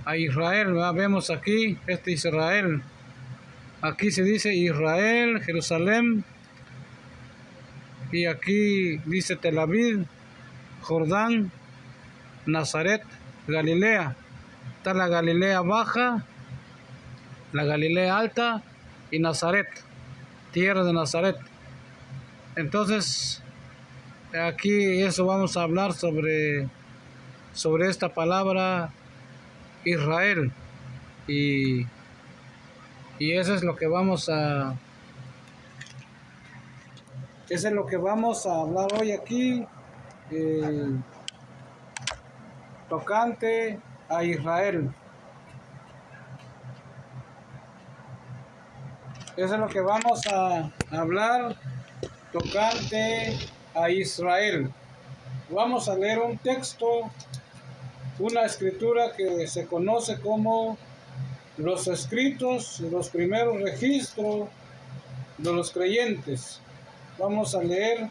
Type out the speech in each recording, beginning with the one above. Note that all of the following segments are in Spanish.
a Israel, ¿verdad? Vemos aquí, Israel. Aquí se dice Israel, Jerusalén, y aquí dice Tel Aviv, Jordán, Nazaret, Galilea. Está la Galilea baja, la Galilea alta y Nazaret, tierra de Nazaret. Entonces, aquí eso vamos a hablar sobre esta palabra Israel. Y eso es lo que vamos a hablar hoy aquí, tocante a Israel. Eso es lo que vamos a hablar tocante a Israel. Vamos a leer un texto, una escritura que se conoce como los escritos, los primeros registros de los creyentes. Vamos a leer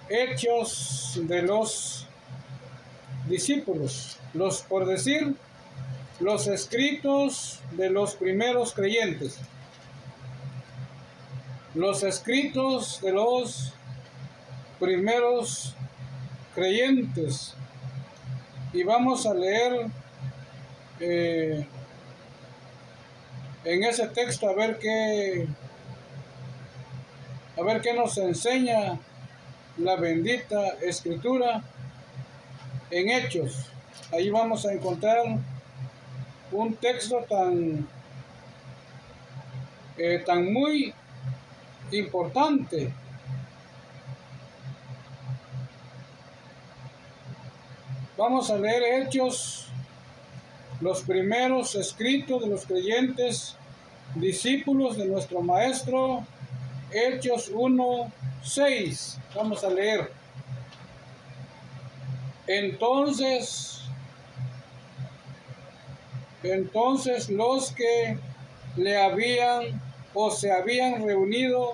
Hechos de los discípulos, los escritos de los primeros creyentes. Los escritos de los primeros creyentes. Y vamos a leer en ese texto a ver qué nos enseña la bendita escritura en Hechos. Ahí vamos a encontrar un texto tan muy importante. Vamos a leer Hechos, los primeros escritos de los creyentes, discípulos de nuestro Maestro, Hechos 1:6. Vamos a leer. Entonces los que se habían reunido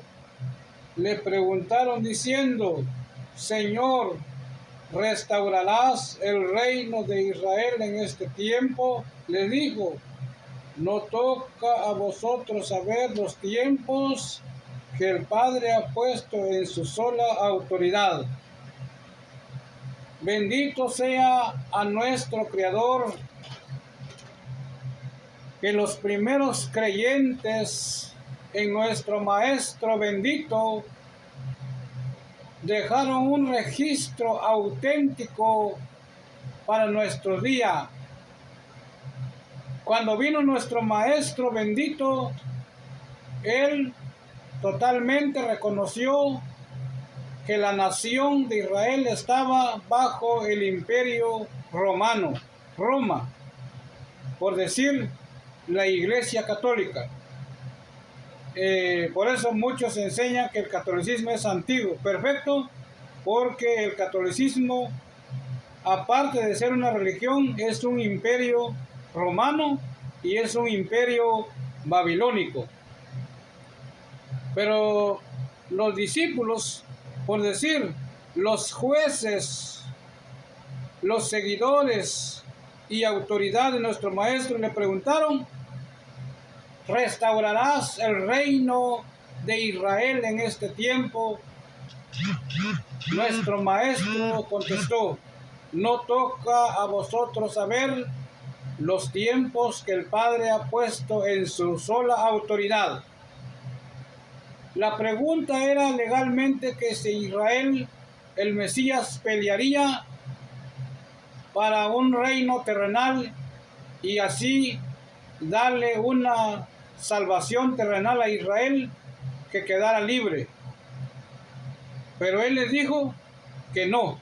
le preguntaron diciendo: Señor, ¿restaurarás el reino de Israel en este tiempo? Le dijo: no toca a vosotros saber los tiempos que el Padre ha puesto en su sola autoridad. Bendito sea a nuestro Creador, que los primeros creyentes en nuestro Maestro bendito dejaron un registro auténtico para nuestro día. Cuando vino nuestro Maestro bendito, Él totalmente reconoció que la nación de Israel estaba bajo el imperio romano, Roma, por decir la Iglesia Católica. Por eso muchos enseñan que el catolicismo es antiguo, perfecto, porque el catolicismo, aparte de ser una religión, es un imperio romano y es un imperio babilónico. Pero los discípulos, por decir, los jueces, los seguidores y autoridad de nuestro Maestro le preguntaron: ¿restaurarás el reino de Israel en este tiempo? Nuestro Maestro contestó: no toca a vosotros saber los tiempos que el Padre ha puesto en su sola autoridad. La pregunta era legalmente que si Israel, el Mesías, pelearía para un reino terrenal y así darle una salvación terrenal a Israel, que quedara libre. Pero él les dijo que no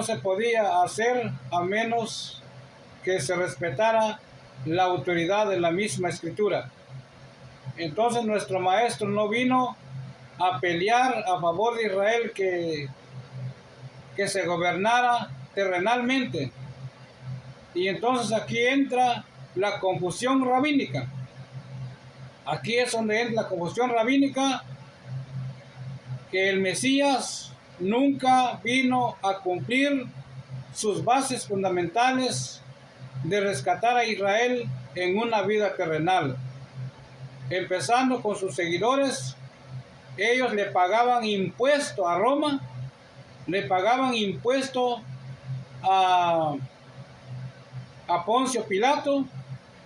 se podía hacer a menos que se respetara la autoridad de la misma Escritura. Entonces nuestro Maestro no vino a pelear a favor de Israel que se gobernara terrenalmente. Y entonces aquí entra la confusión rabínica. Aquí es donde entra la confusión rabínica, que el Mesías nunca vino a cumplir sus bases fundamentales de rescatar a Israel en una vida terrenal. Empezando con sus seguidores, ellos le pagaban impuesto a Roma, le pagaban impuesto a Poncio Pilato,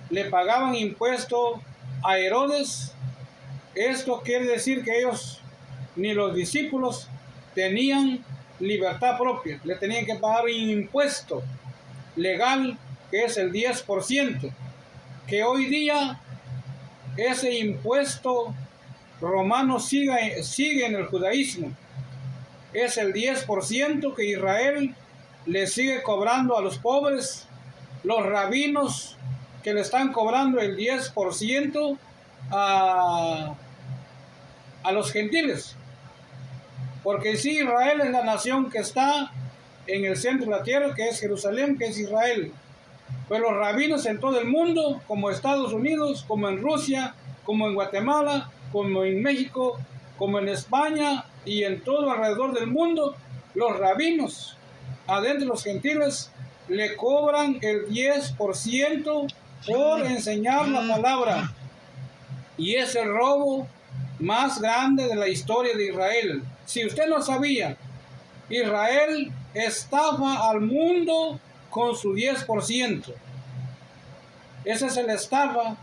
le pagaban impuesto a Herodes. Esto quiere decir que ellos, ni los discípulos, tenían libertad propia, le tenían que pagar un impuesto legal que es el 10%, que hoy día ese impuesto romano sigue en el judaísmo. Es el 10% que Israel le sigue cobrando a los pobres, los rabinos que le están cobrando el 10% a los gentiles. Porque sí, Israel es la nación que está en el centro de la tierra, que es Jerusalén, que es Israel. Pero los rabinos en todo el mundo, como Estados Unidos, como en Rusia, como en Guatemala, como en México, como en España y en todo alrededor del mundo, los rabinos, adentro de los gentiles, le cobran el 10% por enseñar la palabra. Y es el robo más grande de la historia de Israel. Si usted no sabía, Israel estafa al mundo con su 10%. Esa es la estafa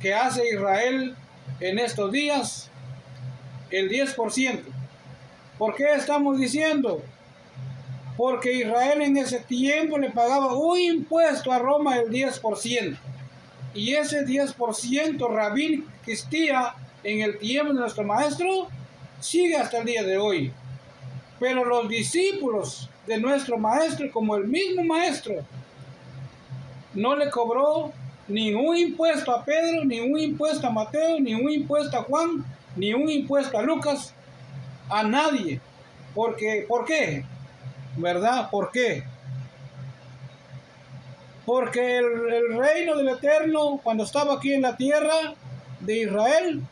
que hace Israel en estos días, el 10%. ¿Por qué estamos diciendo? Porque Israel en ese tiempo le pagaba un impuesto a Roma del 10%. Y ese 10% rabínico que existía en el tiempo de nuestro maestro sigue hasta el día de hoy. Pero los discípulos de nuestro maestro, como el mismo maestro, no le cobró ningún impuesto a Pedro, ni un impuesto a Mateo, ni un impuesto a Juan, ni un impuesto a Lucas, a nadie. ¿Por qué? ¿Verdad? ¿Por qué? Porque el reino del Eterno, cuando estaba aquí en la tierra de Israel,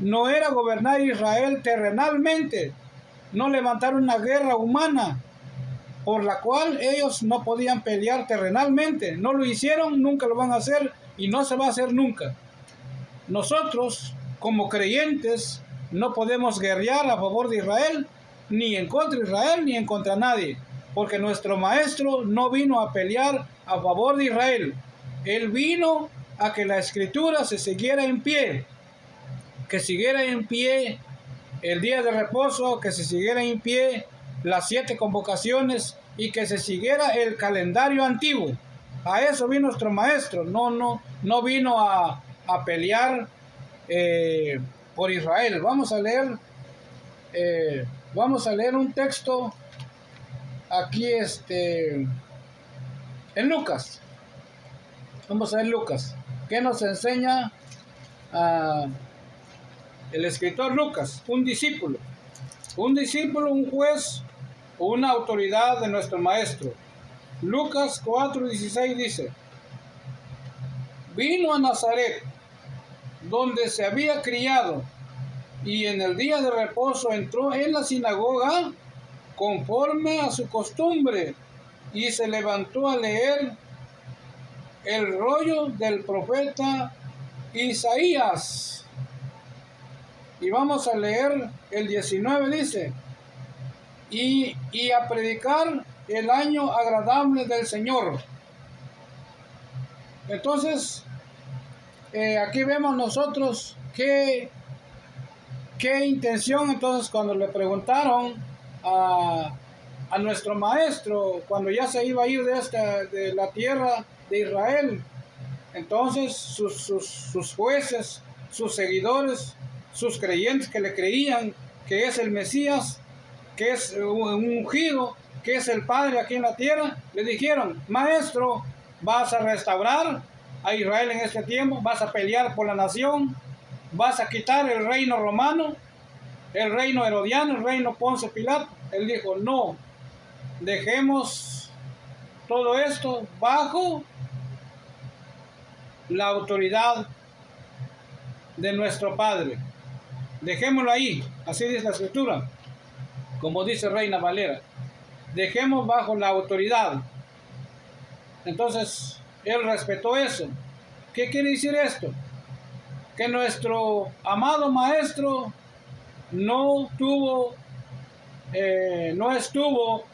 no era gobernar Israel terrenalmente, no levantar una guerra humana, por la cual ellos no podían pelear terrenalmente. No lo hicieron, nunca lo van a hacer y no se va a hacer nunca. Nosotros, como creyentes, no podemos guerrear a favor de Israel, ni en contra de Israel, ni en contra de nadie, porque nuestro maestro no vino a pelear a favor de Israel. Él vino a que la escritura se siguiera en pie, que siguiera en pie el día de reposo, que se siguiera en pie las 7 convocaciones y que se siguiera el calendario antiguo. A eso vino nuestro maestro, no vino a pelear por Israel. Vamos a leer un texto aquí en Lucas. Vamos a ver Lucas. ¿Qué nos enseña el escritor Lucas? Un discípulo, un juez o una autoridad de nuestro maestro. Lucas 4:16 dice: vino a Nazaret, donde se había criado, y en el día de reposo entró en la sinagoga conforme a su costumbre, y se levantó a leer el rollo del profeta Isaías. Y vamos a leer el 19, dice: y a predicar el año agradable del Señor. Entonces, aquí vemos nosotros qué intención. Entonces, cuando le preguntaron a nuestro maestro, cuando ya se iba a ir de la tierra de Israel, entonces sus jueces, sus seguidores, sus creyentes que le creían que es el Mesías, que es un ungido, que es el Padre aquí en la tierra, le dijeron: maestro, ¿vas a restaurar a Israel en este tiempo? ¿Vas a pelear por la nación? ¿Vas a quitar el reino romano, el reino herodiano, el reino Poncio Pilato? Él dijo: no, dejemos todo esto bajo la autoridad de nuestro Padre. Dejémoslo ahí, así dice la Escritura, como dice Reina Valera. Dejemos bajo la autoridad. Entonces, él respetó eso. ¿Qué quiere decir esto? Que nuestro amado maestro no estuvo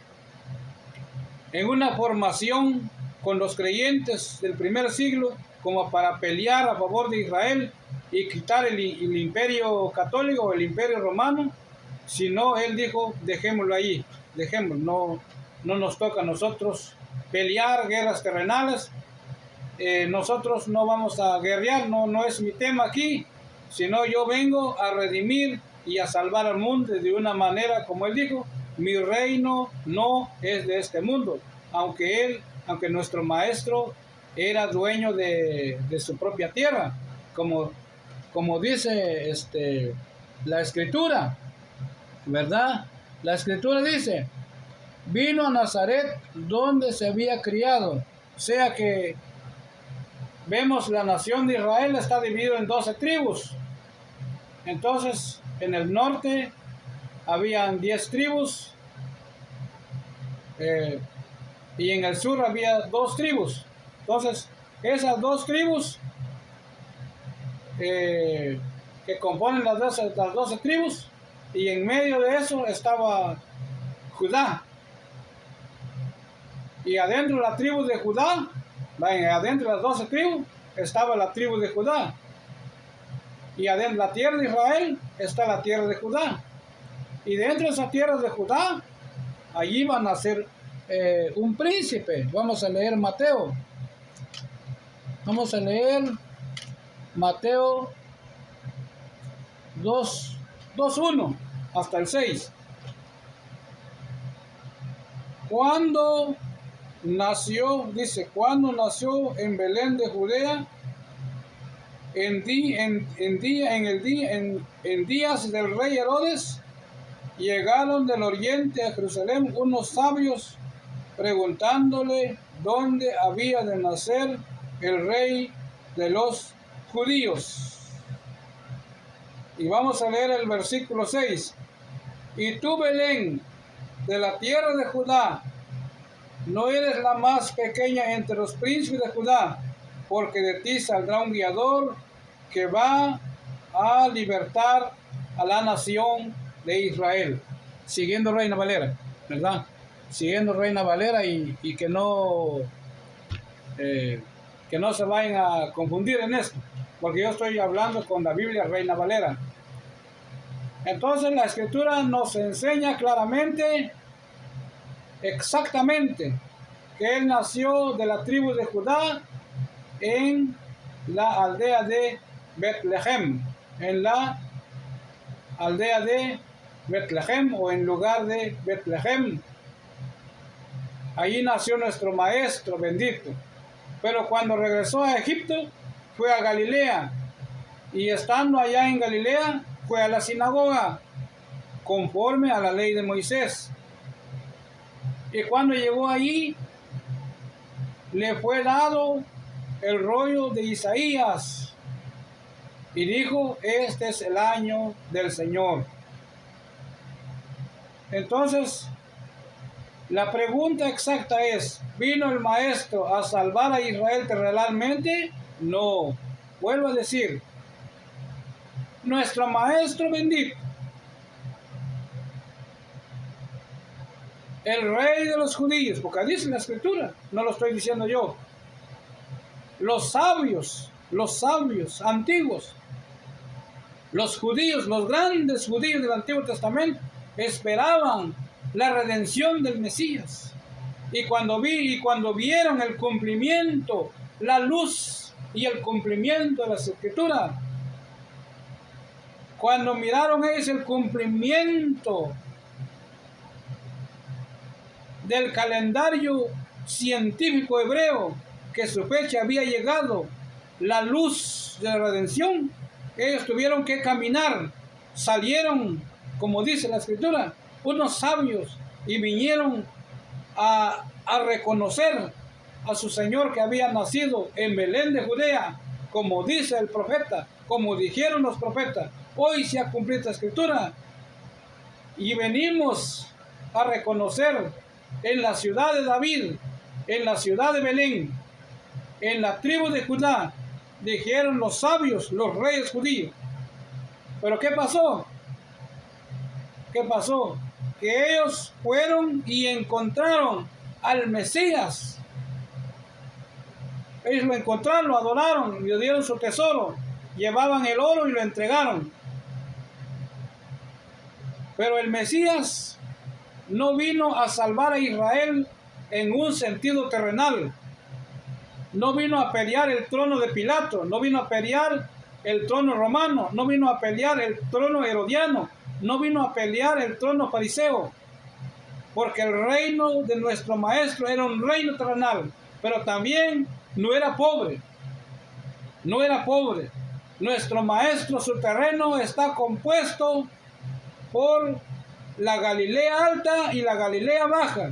en una formación con los creyentes del primer siglo como para pelear a favor de Israel y quitar el imperio católico o el imperio romano, sino él dijo, dejémoslo ahí, dejémoslo, no nos toca a nosotros pelear guerras terrenales, nosotros no vamos a guerrear, no es mi tema aquí, sino yo vengo a redimir y a salvar al mundo de una manera, como él dijo, mi reino no es de este mundo, aunque nuestro maestro era dueño de su propia tierra, como dice la escritura, ¿verdad? La escritura dice, vino a Nazaret donde se había criado, o sea que vemos la nación de Israel está dividida en 12 tribus. Entonces, en el norte habían 10 tribus y en el sur había 2 tribus. Entonces, esas 2 tribus que componen las 12 tribus, y en medio de eso estaba Judá. Y adentro de la tribu de Judá, adentro de las 12 tribus, estaba la tribu de Judá. Y adentro de la tierra de Israel está la tierra de Judá. Y dentro de esa tierra de Judá, allí va a nacer un príncipe. Vamos a leer Mateo. Vamos a leer Mateo 2:1 hasta el 6. Cuando nació en Belén de Judea, en días del rey Herodes, llegaron del oriente a Jerusalén unos sabios preguntándole dónde había de nacer el rey de los judíos. Y vamos a leer el versículo 6. Y tú, Belén, de la tierra de Judá, no eres la más pequeña entre los príncipes de Judá, porque de ti saldrá un guiador que va a libertar a la nación de Israel. Siguiendo Reina Valera, ¿verdad? Siguiendo Reina Valera y que no se vayan a confundir en esto, porque yo estoy hablando con la Biblia Reina Valera. Entonces la Escritura nos enseña claramente, exactamente, que él nació de la tribu de Judá en la aldea de Betlehem, en la aldea de Betlehem o en lugar de Betlehem. Allí nació nuestro maestro bendito. Pero cuando regresó a Egipto, fue a Galilea. Y estando allá en Galilea, fue a la sinagoga, conforme a la ley de Moisés. Y cuando llegó allí, le fue dado el rollo de Isaías. Y dijo, este es el año del Señor. Entonces, la pregunta exacta es, ¿vino el maestro a salvar a Israel terrenalmente? No. Vuelvo a decir, nuestro maestro bendito, el rey de los judíos, porque dice la escritura, no lo estoy diciendo yo, los sabios antiguos, los judíos, los grandes judíos del Antiguo Testamento, esperaban la redención del Mesías. Y cuando vieron el cumplimiento, la luz y el cumplimiento de las Escrituras, cuando miraron ellos el cumplimiento del calendario científico hebreo, que su fecha había llegado, la luz de la redención, ellos tuvieron que caminar, salieron, como dice la Escritura, unos sabios y vinieron a reconocer a su Señor que había nacido en Belén de Judea, como dice el profeta, como dijeron los profetas. Hoy se ha cumplido esta escritura y venimos a reconocer en la ciudad de David en la ciudad de Belén, en la tribu de Judá, dijeron los sabios, los reyes judíos. Pero ¿qué pasó? ¿Qué pasó? Que ellos fueron y encontraron al Mesías. Ellos lo encontraron, lo adoraron, le dieron su tesoro, llevaban el oro y lo entregaron. Pero el Mesías no vino a salvar a Israel en un sentido terrenal. No vino a pelear el trono de Pilato, no vino a pelear el trono romano, no vino a pelear el trono herodiano, no vino a pelear el trono fariseo, porque el reino de nuestro maestro era un reino terrenal, pero también no era pobre, no era pobre. Nuestro maestro, su terreno está compuesto por la Galilea alta y la Galilea baja.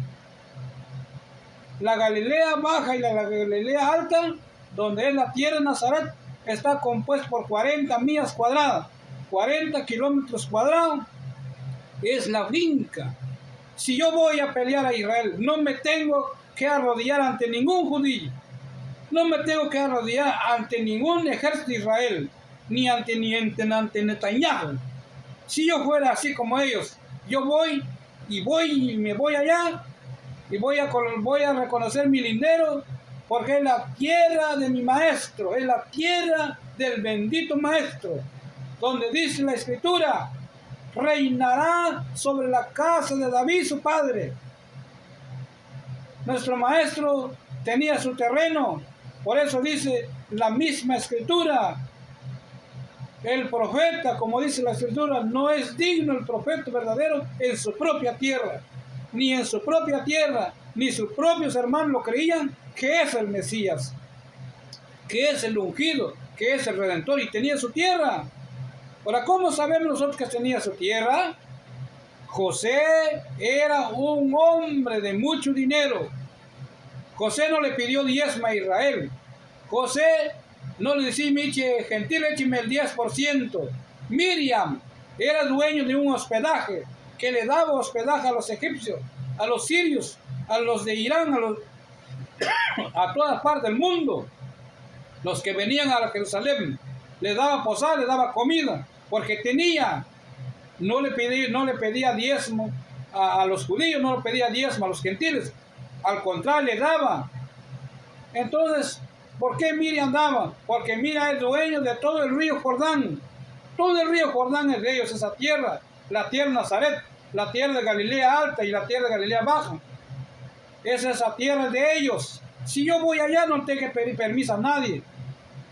La Galilea baja y la Galilea alta, donde es la tierra de Nazaret, está compuesta por 40 millas cuadradas, 40 kilómetros cuadrados, es la finca. Si yo voy a pelear a Israel, no me tengo que arrodillar ante ningún judío, no me tengo que arrodillar ante ningún ejército de Israel, ni ante Netanyahu. Si yo fuera así como ellos, yo voy y me voy allá y voy a reconocer mi lindero, porque es la tierra de mi maestro, es la tierra del bendito maestro, donde dice la escritura, reinará sobre la casa de David su padre. Nuestro maestro tenía su terreno, por eso dice la misma escritura, el profeta, como dice la escritura, no es digno el profeta verdadero en su propia tierra, ni en su propia tierra, ni sus propios hermanos lo creían que es el Mesías, que es el ungido, que es el Redentor, y tenía su tierra. Ahora, ¿cómo sabemos nosotros que tenía su tierra? José era un hombre de mucho dinero. José no le pidió diezma a Israel. José no le decía, Miche, gentil, écheme el 10%. Miriam era dueño de un hospedaje que le daba hospedaje a los egipcios, a los sirios, a los de Irán, a todas partes del mundo. Los que venían a Jerusalén, le daba posada, le daba comida, porque tenía, no le pedía diezmo a los judíos, no le pedía diezmo a los gentiles, al contrario, le daba. Entonces, ¿por qué Miriam daba? Porque Miriam es dueño de todo el río Jordán. Todo el río Jordán es de ellos, esa tierra, la tierra de Nazaret, la tierra de Galilea alta y la tierra de Galilea baja. Es esa tierra de ellos. Si yo voy allá, no tengo que pedir permiso a nadie.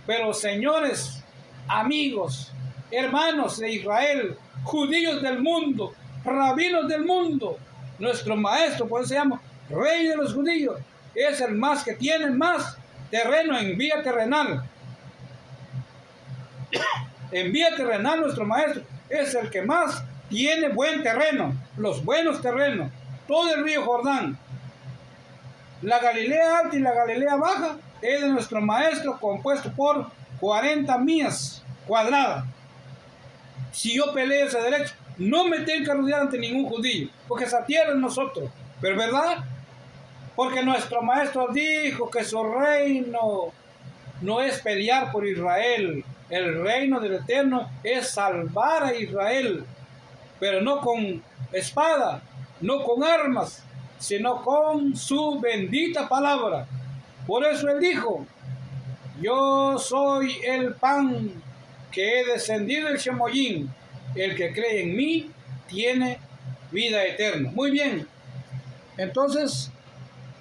Pero señores, amigos, hermanos de Israel, judíos del mundo, rabinos del mundo, nuestro maestro, por eso se llama Rey de los judíos, es el más que tiene más terreno en vía terrenal. En vía terrenal nuestro maestro es el que más tiene buen terreno, los buenos terrenos, todo el río Jordán. La Galilea alta y la Galilea baja es de nuestro maestro, compuesto por 40 millas cuadradas. Si yo peleo ese derecho, no me tengo que arrodillar ante ningún judío, porque esa tierra es nosotros. Pero ¿verdad? Porque nuestro maestro dijo que su reino no es pelear por Israel. El reino del Eterno es salvar a Israel, pero no con espada, no con armas, sino con su bendita palabra. Por eso él dijo, yo soy el pan que he descendido del Shemoyín, el que cree en mí tiene vida eterna. Muy bien, entonces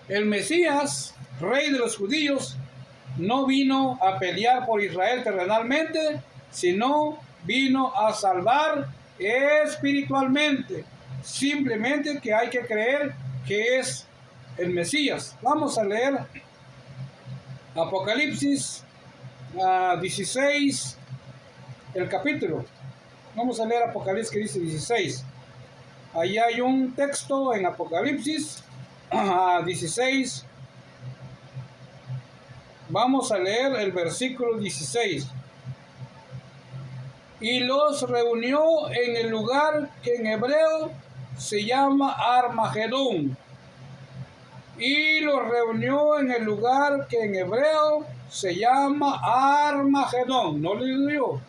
el Mesías, rey de los judíos, no vino a pelear por Israel terrenalmente, sino vino a salvar espiritualmente. Simplemente que hay que creer que es el Mesías. Vamos a leer Apocalipsis 16, el capítulo. Vamos a leer Apocalipsis que dice 16. Ahí hay un texto en Apocalipsis 16. Vamos a leer el versículo 16. Y los reunió en el lugar que en hebreo se llama Armagedón. y los reunió en el lugar que en hebreo se llama Armagedón. No le digo.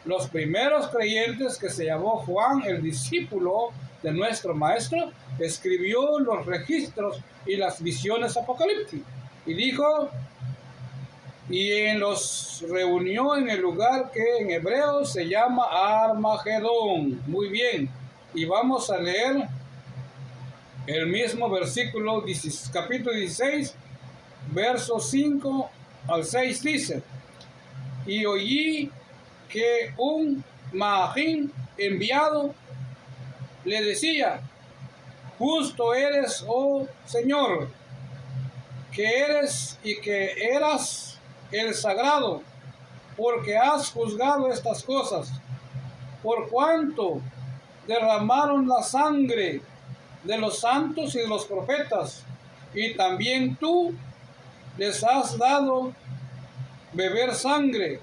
Los primeros creyentes, que se llamó Juan, el discípulo de nuestro maestro, escribió los registros y las visiones apocalípticas. Y dijo, y los reunió en el lugar que en hebreo se llama Armagedón. Muy bien. Y vamos a leer el mismo versículo, capítulo 16, versos 5 al 6 dice, y oí que un Majín enviado le decía, justo eres, oh Señor, que eres y que eras el sagrado, porque has juzgado estas cosas, por cuanto derramaron la sangre de los santos y de los profetas, y también tú les has dado beber sangre,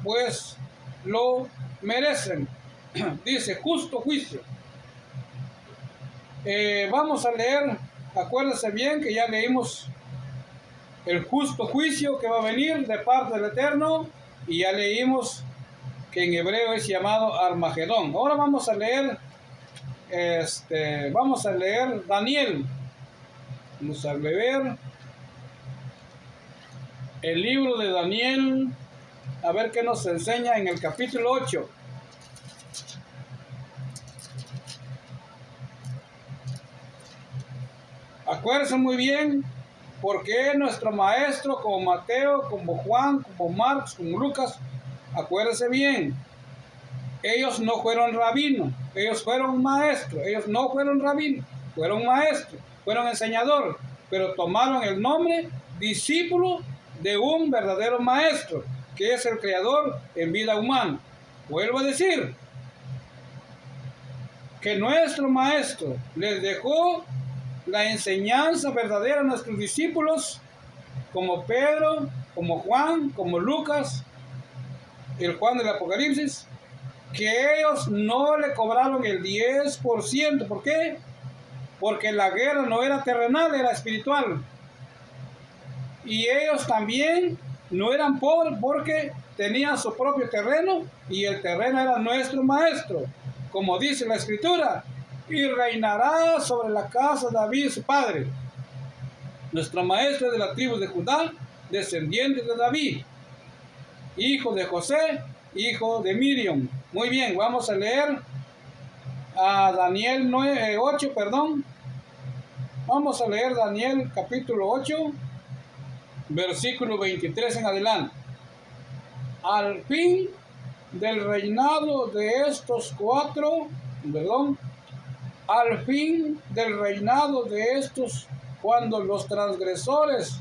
pues lo merecen. Dice, justo juicio. Vamos a leer, acuérdense bien que ya leímos el justo juicio que va a venir de parte del Eterno, y ya leímos que en hebreo es llamado Armagedón. Ahora vamos a leer Daniel. Vamos a leer el libro de Daniel, a ver qué nos enseña en el capítulo 8. Acuérdense muy bien, porque nuestro maestro, como Mateo, como Juan, como Marcos, como Lucas, acuérdense bien, ellos no fueron rabinos, ellos fueron maestros, ellos no fueron rabinos, fueron maestros, fueron enseñadores, pero tomaron el nombre discípulo de un verdadero maestro, que es el Creador en vida humana. Vuelvo a decir que nuestro maestro les dejó la enseñanza verdadera a nuestros discípulos, como Pedro, como Juan, como Lucas, el Juan del Apocalipsis, que ellos no le cobraron el 10%. ¿Por qué? Porque la guerra no era terrenal, era espiritual. Y ellos también no eran pobres porque tenían su propio terreno, y el terreno era nuestro maestro, como dice la Escritura, y reinará sobre la casa de David su padre. Nuestro maestro de la tribu de Judá, descendiente de David, hijo de José, hijo de Miriam. Muy bien, vamos a leer a Daniel 8, perdón. Vamos a leer Daniel capítulo 8, versículo 23 en adelante. Al fin del reinado de estos al fin del reinado de estos, cuando los transgresores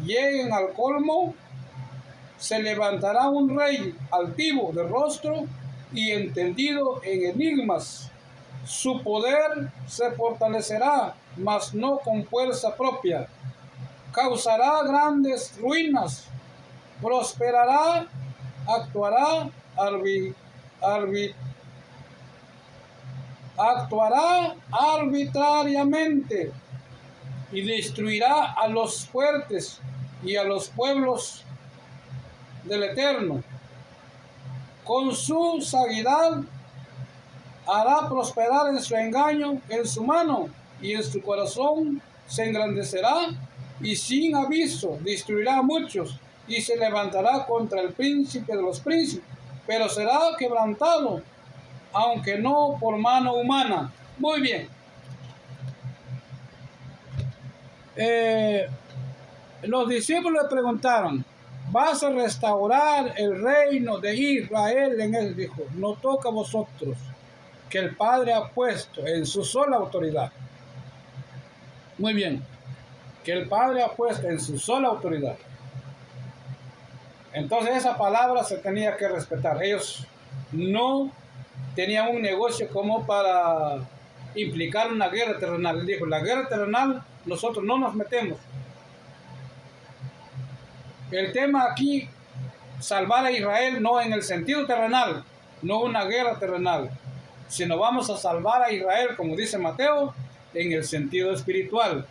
lleguen al colmo, se levantará un rey altivo de rostro y entendido en enigmas. Su poder se fortalecerá, mas no con fuerza propia. Causará grandes ruinas, prosperará, actuará arbitrariamente y destruirá a los fuertes y a los pueblos del Eterno. Con su sagudez hará prosperar en su engaño, en su mano y en su corazón se engrandecerá, y sin aviso destruirá a muchos, y se levantará contra el príncipe de los príncipes, pero será quebrantado, aunque no por mano humana. Muy bien. Los discípulos le preguntaron, ¿vas a restaurar el reino de Israel? En él dijo, no toca a vosotros, que el Padre ha puesto en su sola autoridad. Muy bien, que el Padre ha puesto en su sola autoridad. Entonces esa palabra se tenía que respetar. Ellos no tenían un negocio como para implicar una guerra terrenal. Él dijo, la guerra terrenal nosotros no nos metemos. El tema aquí, salvar a Israel no en el sentido terrenal, no una guerra terrenal, sino vamos a salvar a Israel, como dice Mateo, en el sentido espiritual.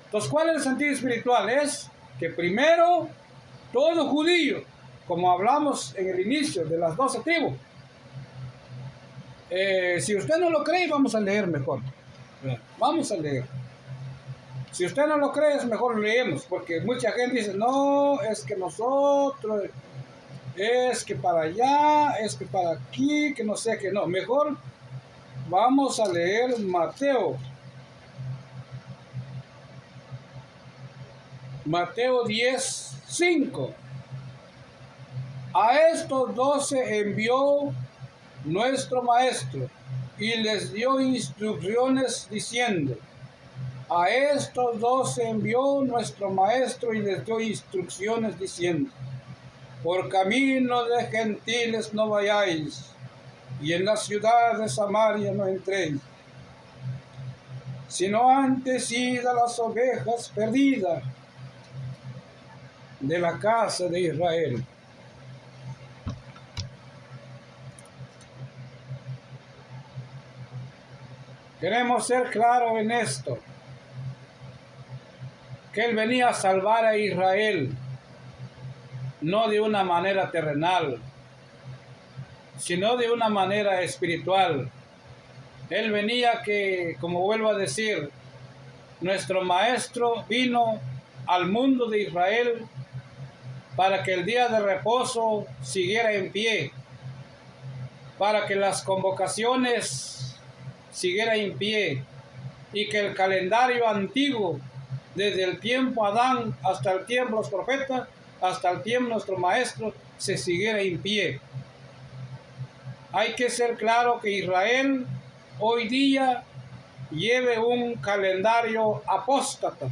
Entonces, ¿cuál es el sentido espiritual? Es que primero, todo judío, como hablamos en el inicio de las 12 tribus, si usted no lo cree, vamos a leer mejor. Vamos a leer. Si usted no lo cree, es mejor leemos, porque mucha gente dice, no, es que nosotros, es que para allá, es que para aquí, que no sé qué, no. Mejor vamos a leer Mateo. Mateo 10:5. A estos 12 envió nuestro maestro y les dio instrucciones diciendo, a estos 12 envió nuestro maestro y les dio instrucciones diciendo, por camino de gentiles no vayáis, y en la ciudad de Samaria no entréis, sino antes id a las ovejas perdidas de la casa de Israel. Queremos ser claros en esto, que Él venía a salvar a Israel, no de una manera terrenal, sino de una manera espiritual. Él venía que, como vuelvo a decir, nuestro maestro vino al mundo de Israel para que el día de reposo siguiera en pie, para que las convocaciones siguieran en pie y que el calendario antiguo, desde el tiempo Adán hasta el tiempo los profetas, hasta el tiempo nuestro maestro, se siguiera en pie. Hay que ser claro que Israel hoy día lleve un calendario apóstata,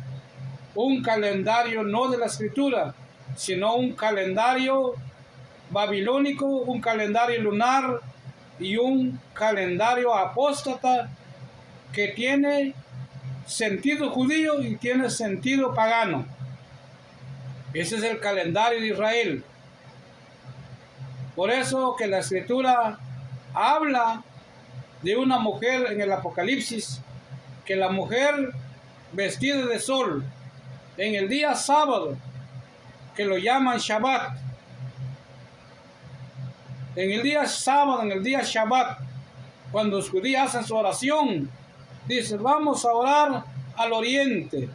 un calendario no de la escritura, sino un calendario babilónico, un calendario lunar y un calendario apóstata que tiene sentido judío y tiene sentido pagano. Ese es el calendario de Israel. Por eso que la escritura habla de una mujer en el Apocalipsis, que la mujer vestida de sol en el día sábado, que lo llaman Shabbat, en el día sábado, en el día Shabbat, cuando los judíos hacen su oración, dice, vamos a orar al oriente,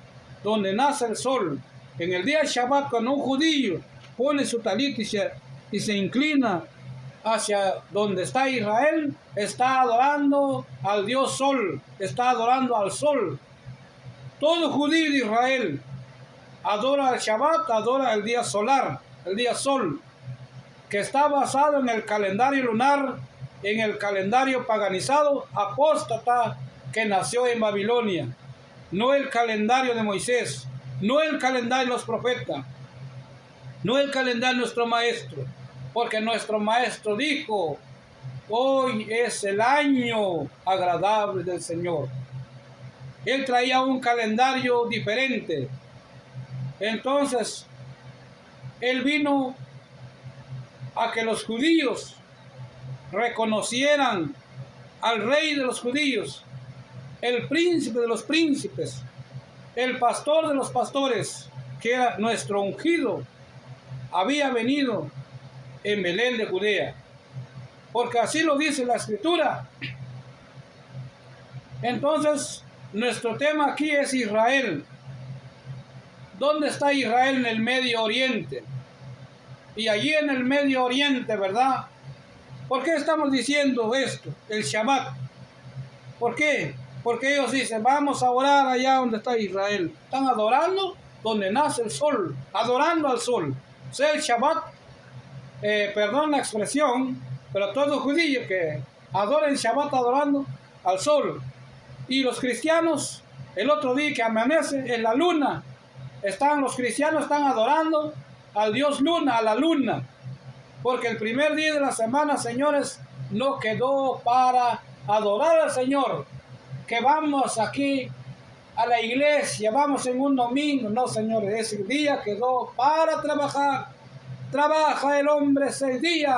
donde nace el sol. En el día Shabbat, cuando un judío pone su talit y se inclina hacia donde está Israel, está adorando al Dios Sol, está adorando al Sol. Todo judío de Israel adora el Shabbat, adora el día solar, el día Sol, que está basado en el calendario lunar, en el calendario paganizado, apóstata, que nació en Babilonia. No el calendario de Moisés, no el calendario de los profetas, no el calendario de nuestro maestro, porque nuestro maestro dijo, hoy es el año agradable del Señor. Él traía un calendario diferente. Entonces, Él vino a que los judíos reconocieran al rey de los judíos, el príncipe de los príncipes, el pastor de los pastores, que era nuestro ungido, había venido en Belén de Judea, porque así lo dice la escritura. Entonces, nuestro tema aquí es Israel. ¿Dónde está Israel? En el Medio Oriente. Y allí en el Medio Oriente, ¿verdad? ¿Por qué estamos diciendo esto? El Shabbat. ¿Por qué? Porque ellos dicen, vamos a orar allá donde está Israel. Están adorando donde nace el sol, adorando al sol. O sea, el Shabbat, perdón la expresión, pero todo judío que adora el Shabbat adorando al sol. Y los cristianos, el otro día que amanece en la luna, los cristianos están adorando al Dios luna, a la luna. Porque el primer día de la semana, señores, no quedó para adorar al Señor. Que vamos aquí a la iglesia, vamos en un domingo. No, señores, ese día quedó para trabajar. Trabaja el hombre 6 días.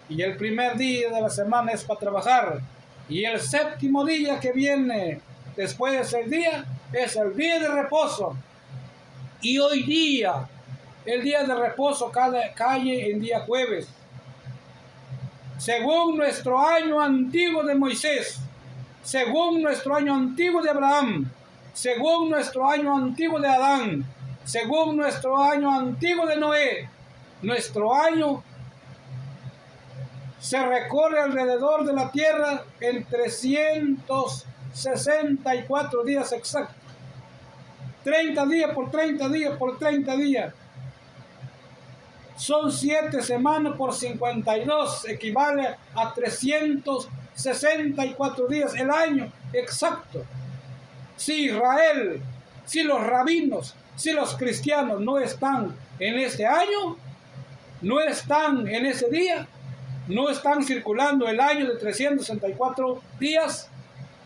Y el primer día de la semana es para trabajar. Y el séptimo día que viene, después de 6 días, es el día de reposo. Y hoy día, el día de reposo cae en día jueves. Según nuestro año antiguo de Moisés, según nuestro año antiguo de Abraham, según nuestro año antiguo de Adán, según nuestro año antiguo de Noé, nuestro año se recorre alrededor de la tierra en 364 días exactos. 30 días por 30 días por 30 días. Son 7 semanas por 52, equivale a 364 días el año exacto. Si Israel, si los rabinos, si los cristianos no están en este año, no están en ese día, no están circulando el año de 364 días,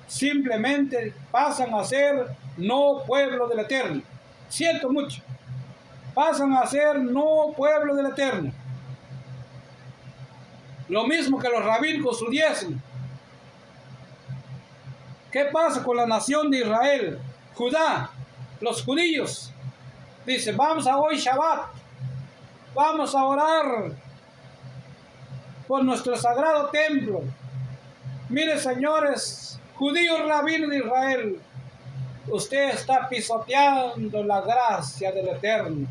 simplemente pasan a ser no pueblo del Eterno. Siento mucho. Pasan a ser no pueblo del Eterno. Lo mismo que los rabinos con su diezmo. ¿Qué pasa con la nación de Israel? Judá, los judíos. Dice, vamos a hoy Shabbat. Vamos a orar por nuestro sagrado templo. Mire, señores, judíos rabinos de Israel, usted está pisoteando la gracia del Eterno.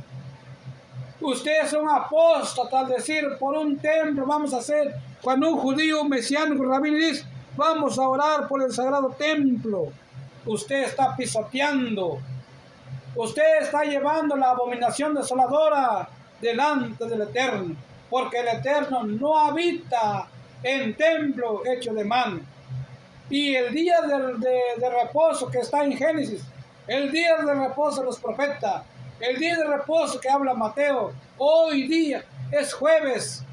Usted es un apóstata al decir, por un templo vamos a hacer. Cuando un judío mesiánico rabino dice, vamos a orar por el sagrado templo, usted está pisoteando. Usted está llevando la abominación desoladora delante del Eterno, porque el Eterno no habita en templo hecho de mano. Y el día de reposo que está en Génesis, el día de reposo de los profetas, el día de reposo que habla Mateo, hoy día es jueves,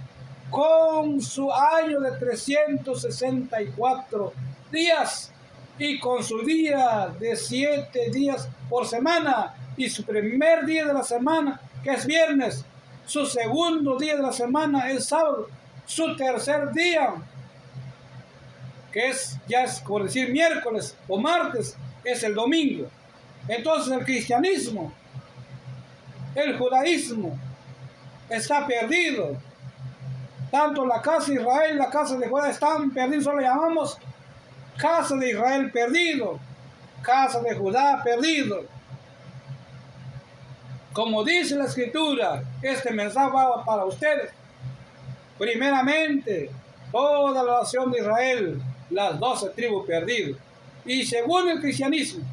con su año de 364 días y con su día de 7 días por semana y su primer día de la semana, que es viernes, su segundo día de la semana es sábado, su tercer día, que ya es por decir miércoles o martes, es el domingo. Entonces el cristianismo, el judaísmo está perdido. Tanto la casa de Israel y la casa de Judá están perdidos. Solo llamamos casa de Israel perdido, casa de Judá perdido. Como dice la Escritura, este mensaje va para ustedes. Primeramente, toda la nación de Israel, las 12 tribus perdidas. Y según el cristianismo,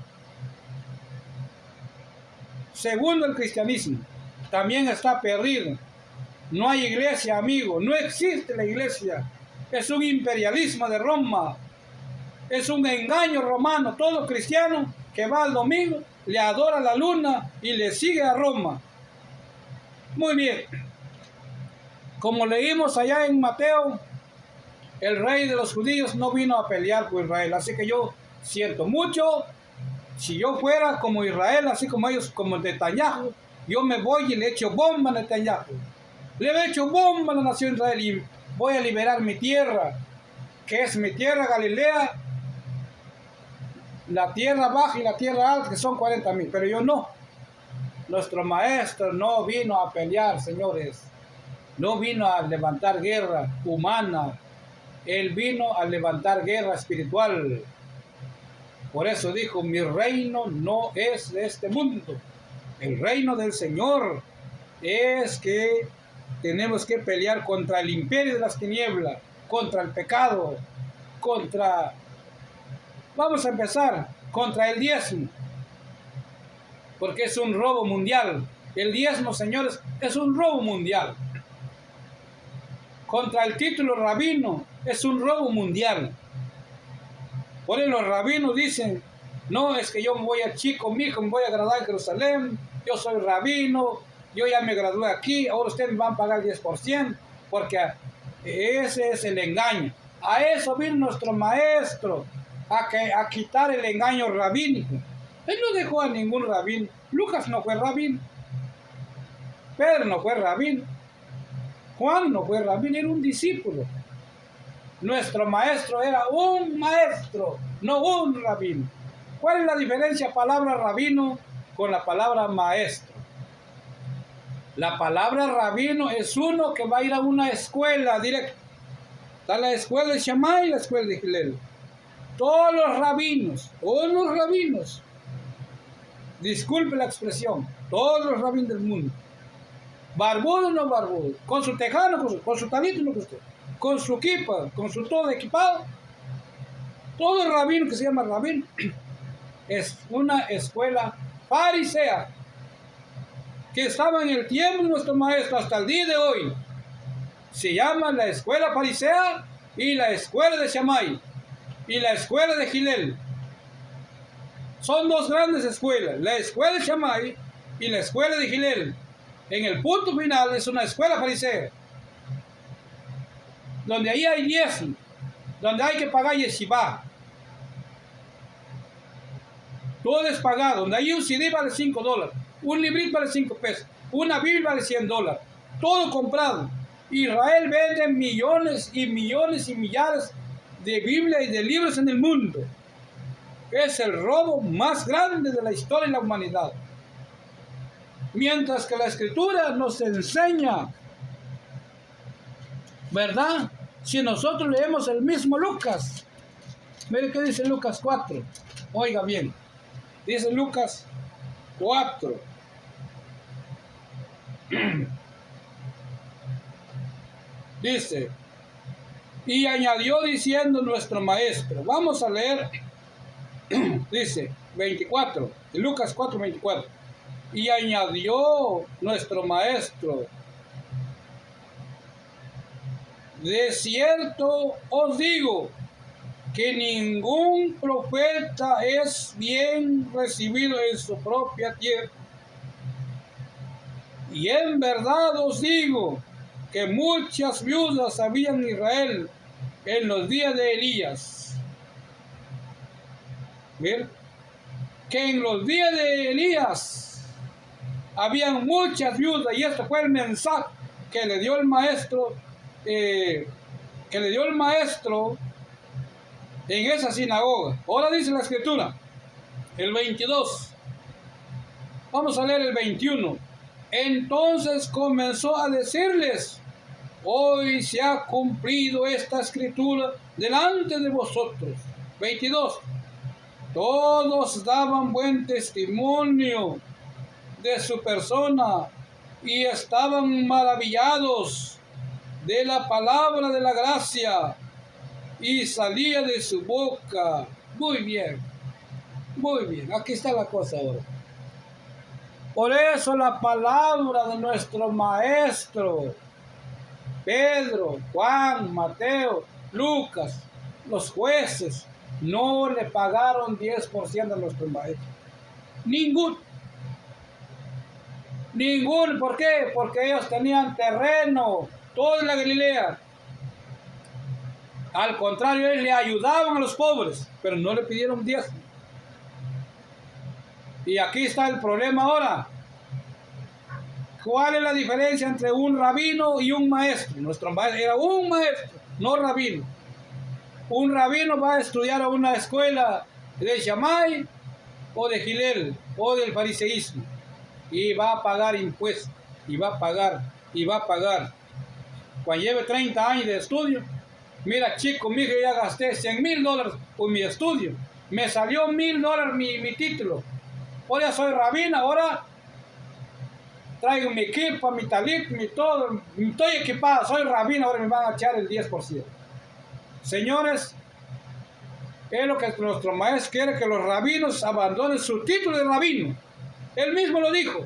también está perdido. No hay iglesia, amigo, no existe la iglesia. Es un imperialismo de Roma, es un engaño romano. Todo cristiano que va al domingo le adora la luna y le sigue a Roma. Muy bien, como leímos allá en Mateo, el rey de los judíos no vino a pelear por Israel, así que yo siento mucho. Si yo fuera como Israel, así como ellos, como Netanyahu, yo me voy y le echo bomba a Netanyahu. Le he hecho bomba a la nación de Israel y voy a liberar mi tierra, que es mi tierra Galilea, la tierra baja y la tierra alta, que son 40,000. Pero yo no. Nuestro maestro no vino a pelear, señores. No vino a levantar guerra humana. Él vino a levantar guerra espiritual. Por eso dijo, mi reino no es de este mundo. El reino del Señor es que tenemos que pelear contra el imperio de las tinieblas, contra el pecado, vamos a empezar, contra el diezmo, porque es un robo mundial. El diezmo, señores, es un robo mundial. Contra el título rabino, es un robo mundial. Por eso los rabinos dicen, no, es que yo me voy a Chico, mi hijo, me voy a graduar en Jerusalén, yo soy rabino, yo ya me gradué aquí, ahora ustedes me van a pagar el 10%, porque ese es el engaño. A eso vino nuestro maestro, a quitar el engaño rabínico. Él no dejó a ningún rabino. Lucas no fue rabino, Pedro no fue rabino, Juan no fue rabino, era un discípulo. Nuestro maestro era un maestro, no un rabino. ¿Cuál es la diferencia palabra rabino con la palabra maestro? La palabra rabino es uno que va a ir a una escuela directa. Está la escuela de Shammai y la escuela de Hillel. Todos los rabinos, disculpe la expresión, todos los rabinos del mundo, barbudo o no barbudo, con su tejano, con su talito, no, con su equipa, con su todo equipado, todo el rabino que se llama rabino, es una escuela farisea que estaba en el tiempo de nuestro maestro hasta el día de hoy. Se llama la escuela farisea y la escuela de Shammai y la escuela de Hillel. Son dos grandes escuelas, la escuela de Shammai y la escuela de Hillel. En el punto final es una escuela farisea, donde ahí hay diezmo, donde hay que pagar yeshiva. Todo es pagado, donde hay un CD vale $5, un librito vale 5 pesos, una Biblia vale $100, todo comprado. Israel vende millones y millones y millares de Biblias y de libros en el mundo. Es el robo más grande de la historia de la humanidad. Mientras que la Escritura nos enseña, ¿verdad? Si nosotros leemos el mismo Lucas, mire qué dice Lucas 4, oiga bien, dice Lucas 4, dice, y añadió diciendo nuestro maestro, vamos a leer, dice 24, Lucas 4, 24, y añadió nuestro maestro, de cierto os digo que ningún profeta es bien recibido en su propia tierra. Y en verdad os digo que muchas viudas había en Israel en los días de Elías. ¿Bien? Que en los días de Elías habían muchas viudas, y este fue el mensaje que le dio el maestro, en esa sinagoga. Ahora dice la Escritura, el 22. Vamos a leer el 21. Entonces comenzó a decirles, hoy se ha cumplido esta Escritura delante de vosotros. 22. Todos daban buen testimonio de su persona y estaban maravillados de la palabra de la gracia y salía de su boca. Muy bien, aquí está la cosa ahora. Por eso la palabra de nuestro maestro Pedro, Juan, Mateo, Lucas, los jueces no le pagaron 10% a nuestro maestro. Ninguno. ¿Por qué? Porque ellos tenían terreno, todo en la Galilea. Al contrario, ellos le ayudaban a los pobres, pero no le pidieron 10. Y aquí está el problema ahora. ¿Cuál es la diferencia entre un rabino y un maestro? Nuestro maestro era un maestro, no rabino. Un rabino va a estudiar a una escuela de Shammai o de Hillel o del fariseísmo y va a pagar impuestos y va a pagar. Cuando lleve 30 años de estudio, mira chico, mi hija, ya gasté $100,000 por mi estudio, me salió $1,000 mi título, ahora soy rabina, ahora traigo mi equipo, mi talit, mi todo, estoy equipada, soy rabina, ahora me van a echar el 10%. Señores, es lo que nuestro maestro quiere, que los rabinos abandonen su título de rabino. Él mismo lo dijo,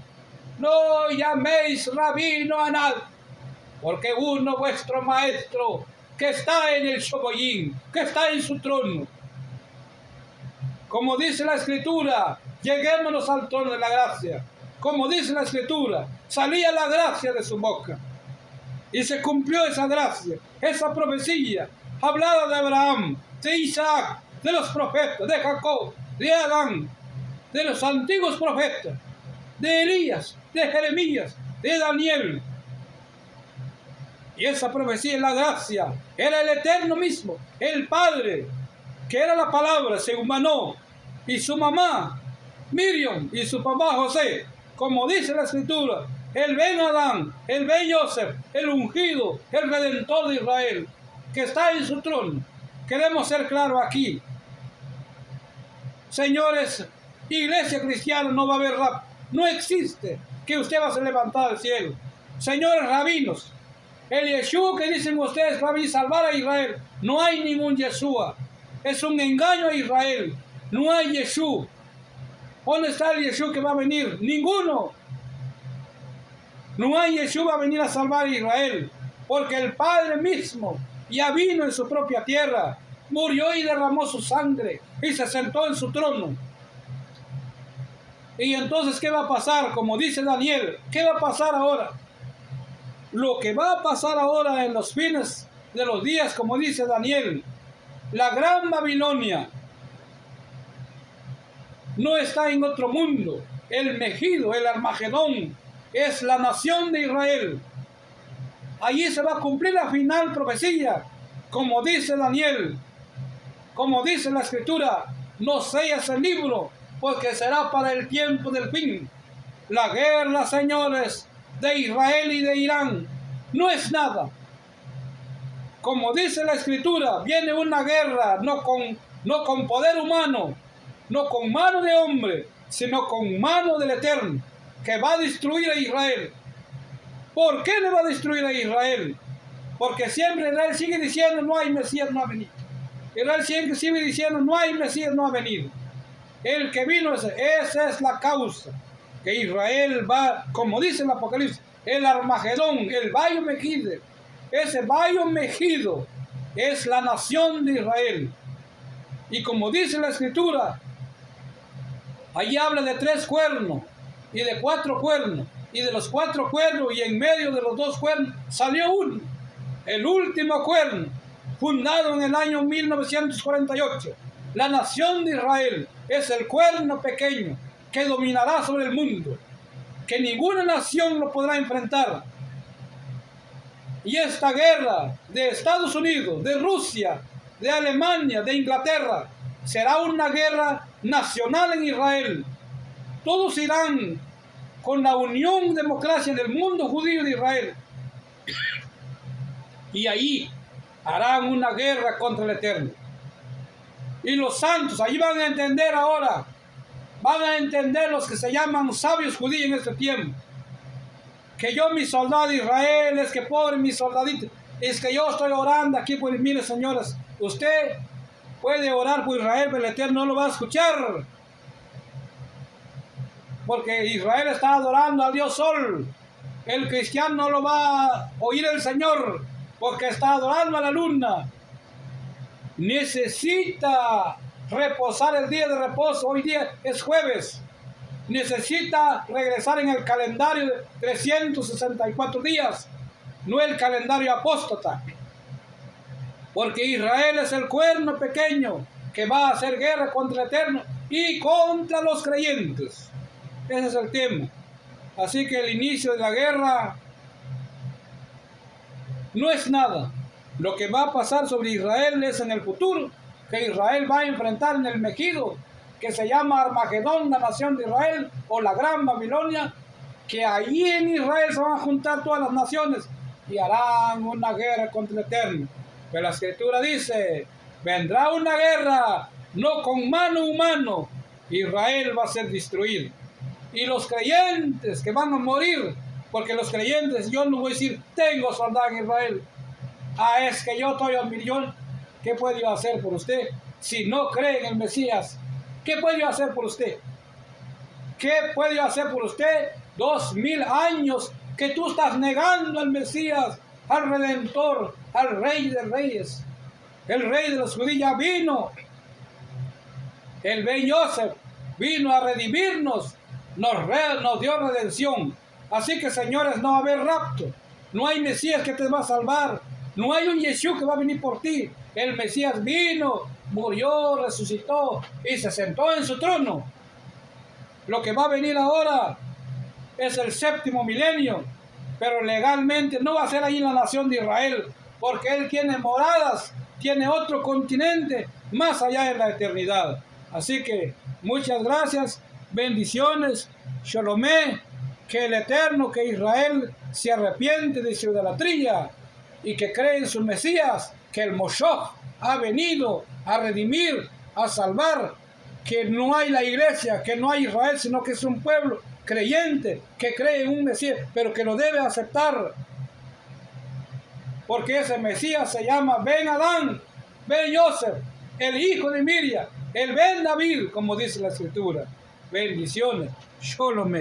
no llaméis rabino a nadie, porque uno, vuestro maestro, que está en el Shoboyim, que está en su trono. Como dice la Escritura, lleguémonos al trono de la gracia. Como dice la Escritura, salía la gracia de su boca. Y se cumplió esa gracia, esa profecía, hablada de Abraham, de Isaac, de los profetas, de Jacob, de Adán, de los antiguos profetas, de Elías, de Jeremías, de Daniel. Y esa profecía es la gracia, era el Eterno mismo, el Padre, que era la palabra, se humanó y su mamá, Miriam, y su papá José, como dice la Escritura, el Ben Adán, el Ben Yosef, el ungido, el Redentor de Israel, que está en su trono. Queremos ser claros aquí. Señores, iglesia cristiana, no va a haber rapto. No existe que usted va a ser levantado al cielo. Señores rabinos, el Yeshua que dicen ustedes que va a venir a salvar a Israel, no hay ningún Yeshua. Es un engaño a Israel. No hay Yeshua. ¿Dónde está el Yeshua que va a venir? Ninguno. No hay Yeshua va a venir a salvar a Israel, porque el Padre mismo ya vino en su propia tierra, murió y derramó su sangre y se sentó en su trono. Y entonces, ¿qué va a pasar? Como dice Daniel, ¿qué va a pasar ahora? Lo que va a pasar ahora en los fines de los días, como dice Daniel, la gran Babilonia no está en otro mundo. El Megido, el Armagedón, es la nación de Israel. Allí se va a cumplir la final profecía, como dice Daniel, como dice la Escritura, no sellas el libro, porque será para el tiempo del fin. La guerra, señores, de Israel y de Irán no es nada. Como dice la Escritura, viene una guerra no con poder humano, no con mano de hombre, sino con mano del Eterno, que va a destruir a Israel. ¿Por qué le va a destruir a Israel? Porque siempre Israel sigue diciendo, no hay Mesías, no ha venido. Israel sigue diciendo, no hay Mesías, no ha venido. El que vino, esa es la causa. Que Israel va, como dice el Apocalipsis, el Armagedón, el Valle Megido. Ese Valle Megido es la nación de Israel. Y como dice la Escritura, allí habla de 3 cuernos y de 4 cuernos. Y de los 4 cuernos y en medio de los 2 cuernos salió uno. El último cuerno, fundado en el año 1948. La nación de Israel es el cuerno pequeño que dominará sobre el mundo, que ninguna nación lo podrá enfrentar. Y esta guerra de Estados Unidos, de Rusia, de Alemania, de Inglaterra, será una guerra nacional en Israel. Todos irán con la unión democracia del mundo judío de Israel. Y ahí harán una guerra contra el Eterno. Y los santos, ahí van a entender ahora, van a entender los que se llaman sabios judíos en este tiempo, que yo, mi soldado de Israel, es que pobre mi soldadito, es que yo estoy orando aquí por, mire señores, usted puede orar por Israel, pero el Eterno no lo va a escuchar, porque Israel está adorando al Dios Sol. El cristiano no lo va a oír el Señor, porque está adorando a la luna. Necesita reposar el día de reposo. Hoy día es jueves. Necesita regresar en el calendario de 364 días, no el calendario apóstata. Porque Israel es el cuerno pequeño que va a hacer guerra contra el Eterno y contra los creyentes. Ese es el tema. Así que el inicio de la guerra no es nada. Lo que va a pasar sobre Israel es en el futuro, que Israel va a enfrentar en el Megido, que se llama Armagedón, la nación de Israel, o la Gran Babilonia, que allí en Israel se van a juntar todas las naciones y harán una guerra contra el Eterno. Pero la Escritura dice, vendrá una guerra, no con mano humana, Israel va a ser destruido. Y los creyentes que van a morir, porque los creyentes, yo no voy a decir, tengo soldado en Israel. Es que yo estoy a 1.000.000. ¿Qué puedo yo hacer por usted? Si no cree en el Mesías, ¿qué puedo yo hacer por usted? ¿Qué puedo yo hacer por usted? 2.000 años que tú estás negando al Mesías, al Redentor, al Rey de Reyes. El Rey de los judíos ya vino. El Ben Yosef vino a redimirnos, nos dio redención. Así que, señores, no va a haber rapto. No hay Mesías que te va a salvar. No hay un Yeshua que va a venir por ti. El Mesías vino, murió, resucitó y se sentó en su trono. Lo que va a venir ahora es el 7º milenio, pero legalmente no va a ser ahí en la nación de Israel, porque Él tiene moradas, tiene otro continente más allá de la eternidad. Así que muchas gracias, bendiciones, Shalomé, que el Eterno, que Israel se arrepiente de su idolatría y que cree en su Mesías, que el Moshoch ha venido a redimir, a salvar, que no hay la iglesia, que no hay Israel, sino que es un pueblo creyente que cree en un Mesías, pero que lo debe aceptar, porque ese Mesías se llama Ben Adán, Ben Yosef, el hijo de Miriam, el Ben David, como dice la Escritura. Bendiciones, Shalom.